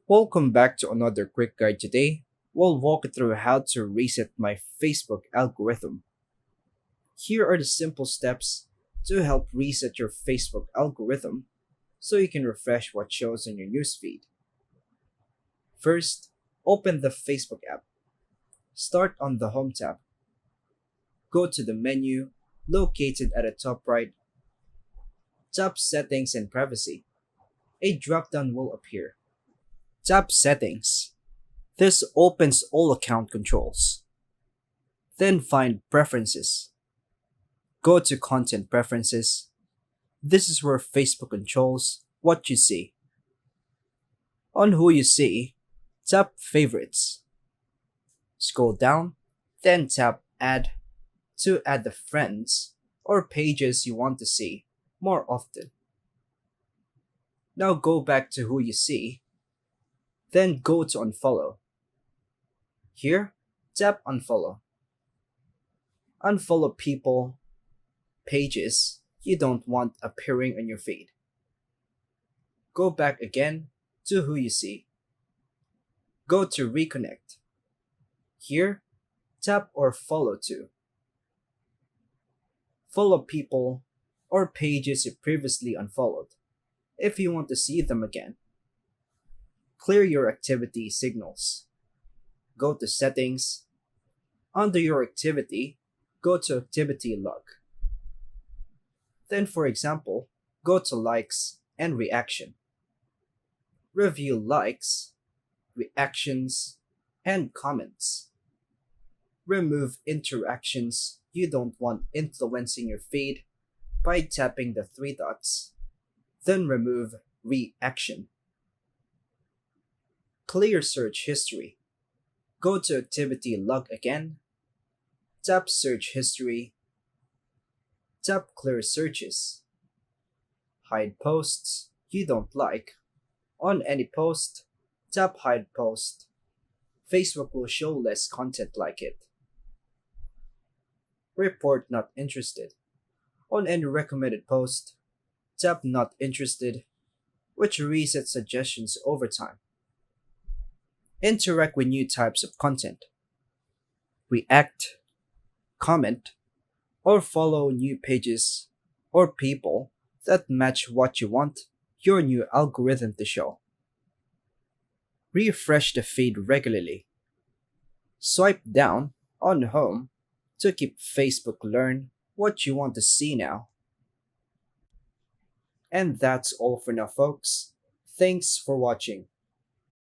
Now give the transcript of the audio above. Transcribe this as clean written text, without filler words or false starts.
Welcome back to another quick guide today. We'll walk through how to reset my Facebook algorithm. Here are the simple steps to help reset your Facebook algorithm so you can refresh what shows on your newsfeed. First, open the Facebook app. Start on the Home tab. Go to the menu located at the top right. Tap Settings and Privacy. A drop down will appear. Tap Settings. This opens all account controls. Then find Preferences. Go to Content Preferences. This is where Facebook controls what you see. On Who You See, tap Favorites. Scroll down, then tap Add to add the friends or pages you want to see more often. Now go back to Who You See, then go to Unfollow. Here, tap Unfollow. Unfollow people, pages you don't want appearing on your feed. Go back again to Who You See. Go to Reconnect. Here, tap or follow to. Follow people or pages you previously unfollowed if you want to see them again. Clear your activity signals. Go to Settings. Under your activity, go to Activity Log. Then, for example, go to Likes and Reaction. Review likes, reactions, and comments. Remove interactions you don't want influencing your feed by tapping the three dots. Then remove reaction. Clear search history. Go to Activity Log again. Tap Search History. Tap Clear Searches. Hide posts you don't like. On any post, tap Hide Post. Facebook will show less content like it. Report Not Interested. On any recommended post, tap Not Interested, which resets suggestions over time. Interact with new types of content. React, comment, or follow new pages or people that match what you want your new algorithm to show. Refresh the feed regularly. Swipe down on Home to keep Facebook learn what you want to see now. And that's all for now, folks. Thanks for watching.